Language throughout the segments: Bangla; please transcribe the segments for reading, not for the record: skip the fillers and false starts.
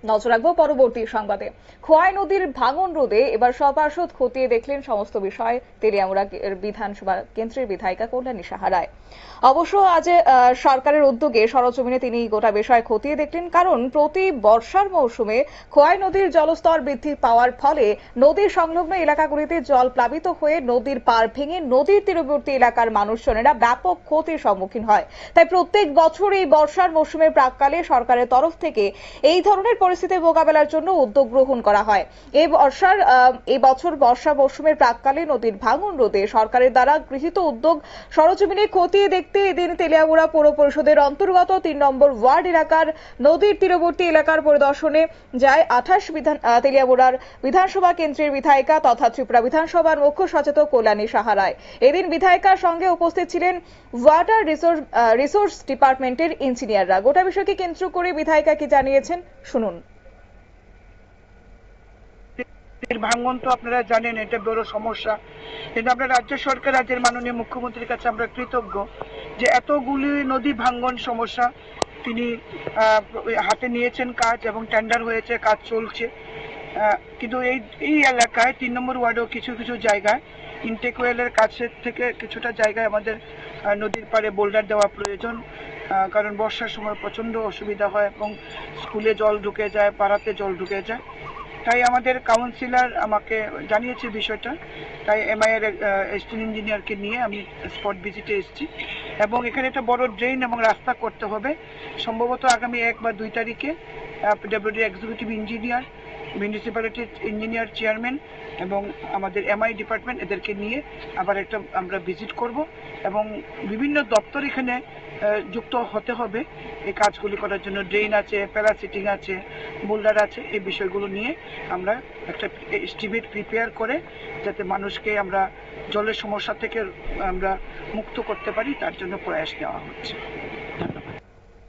নজর রাখবো পরবর্তী সংবাদে। খোয়াই নদীর ভাঙন রোধে এবার সপার্ষদ খতিয়ে দেখলেন সমস্ত বিষয় তেলিয়ামুড়া বিধানসভা কেন্দ্রের বিধায়িকা কল্যাণী সাহা রায়। অবশ্য আজ সরকারের উদ্যোগে সরজমিনে তিনি গোটা বিষয় খতিয়ে দেখলেন, কারণ প্রতি বর্ষার মৌসুমে খোয়াই নদীর জলস্তর বৃদ্ধি পাওয়ার ফলে নদীর সংলগ্ন এলাকাগুলিতে জল প্লাবিত হয়ে নদীর পাড় ভেঙে নদীর তীরবর্তী এলাকার মানুষজনেরা ব্যাপক ক্ষতির সম্মুখীন হয়। তাই প্রত্যেক বছর এই বর্ষার মৌসুমের প্রাক্কালে সরকারের তরফ থেকে এই ধরনের পরিস্থিতি মোকাবেলার জন্য উদ্যোগ গ্রহণ করা হয়। এই বছর বর্ষা মৌসুমের প্রাক্কালে নদীর ভাঙন রোধে সরকারের দ্বারা গৃহীত উদ্যোগ সরজমিনে খতিয়ে দেখতে এদিন তেলিয়ামুড়া পৌর পরিষদের অন্তর্গত ৩ নম্বর ওয়ার্ড এলাকার নদীর তীরবর্তী এলাকার পরিদর্শনে যায় তেলিয়ামুড়ার বিধানসভা কেন্দ্রের বিধায়িকা তথা ত্রিপুরা বিধানসভার মুখ্য সচেতক কল্যাণী সাহা রায়। এদিন বিধায়িকার সঙ্গে উপস্থিত ছিলেন ওয়াটার রিসোর্স ডিপার্টমেন্টের ইঞ্জিনিয়াররা। গোটা বিষয়কে কেন্দ্র করে বিধায়িকা কি জানিয়েছেন শুনুন। ভাঙন তো আপনারা জানেন, এটা বড় সমস্যা, কিন্তু আমরা রাজ্য সরকার, রাজ্যের মাননীয় মুখ্যমন্ত্রীর কাছে আমরা কৃতজ্ঞ যে এতগুলি নদী ভাঙন সমস্যা তিনি হাতে নিয়েছেন কাজ, এবং টেন্ডার হয়েছে, কাজ চলছে। কিন্তু এই এলাকায় ৩ নম্বর ওয়ার্ডেও কিছু কিছু জায়গায় ইনটেক ওয়েলের কাছের থেকে কিছুটা জায়গায় আমাদের নদীর পাড়ে বোল্ডার দেওয়া প্রয়োজন, কারণ বর্ষার সময় প্রচণ্ড অসুবিধা হয় এবং স্কুলে জল ঢুকে যায়, পাড়াতে জল ঢুকে যায়। তাই আমাদের কাউন্সিলর আমাকে জানিয়েছে বিষয়টা, তাই এমআই এর এসটিন ইঞ্জিনিয়ারকে নিয়ে আমি স্পট ভিজিটে এসেছি, এবং এখানে একটা বড় ড্রেন এবং রাস্তা করতে হবে। সম্ভবত আগামী 1 বা 2 তারিখে পিডব্লিউডি এক্সিকিউটিভ ইঞ্জিনিয়ার, মিউনিসিপ্যালিটির ইঞ্জিনিয়ার চেয়ারম্যান এবং আমাদের এমআই ডিপার্টমেন্ট এদেরকে নিয়ে আবার একটা আমরা ভিজিট করব, এবং বিভিন্ন দপ্তর এখানে যুক্ত হতে হবে এই কাজগুলি করার জন্য। ড্রেন আছে, প্যারাসিটিং আছে, বোল্ডার আছে, এই বিষয়গুলো নিয়ে আমরা একটা এস্টিমেট প্রিপেয়ার করে যাতে মানুষকে আমরা জলের সমস্যা থেকে আমরা মুক্ত করতে পারি, তার জন্য প্রয়াস নেওয়া হচ্ছে।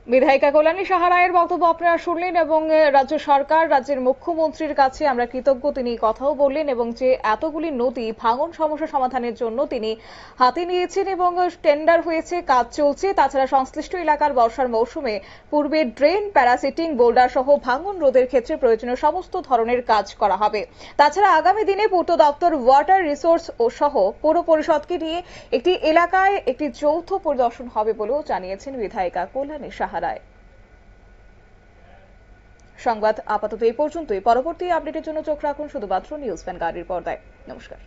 বিধায়িকা কল্যাণী সাহা রায়ের বক্তব্য আপনারা শুনলেন, এবং রাজ্য সরকার, রাজ্যের মুখ্যমন্ত্রীর কাছে আমরা কৃতজ্ঞ, তিনি কথাও বললেন, এবং যে এতগুলি নদী ভাঙন সমস্যা সমাধানের জন্য তিনি হাতে নিয়েছেন এবং টেন্ডার হয়েছে, কাজ চলছে। তাছাড়া সংশ্লিষ্ট এলাকার বর্ষার মৌসুমে পূর্বে ড্রেন, প্যারাসিটিং, বোল্ডার সহ ভাঙন রোধের ক্ষেত্রে প্রয়োজনীয় সমস্ত ধরনের কাজ করা হবে। তাছাড়া আগামী দিনে পূর্ত দপ্তর, ওয়াটার রিসোর্স ও সহ পৌর পরিষদকে নিয়ে একটি এলাকায় একটি যৌথ পরিদর্শন হবে বলেও জানিয়েছেন বিধায়িকা কল্যাণী সাহা রায়। সংবাদ আপাতত এই পর্যন্তই। পরবর্তী আপডেটের জন্য চোখ রাখুন শুধুমাত্র নিউজ ভ্যানগার্ডের পর্দায়। নমস্কার।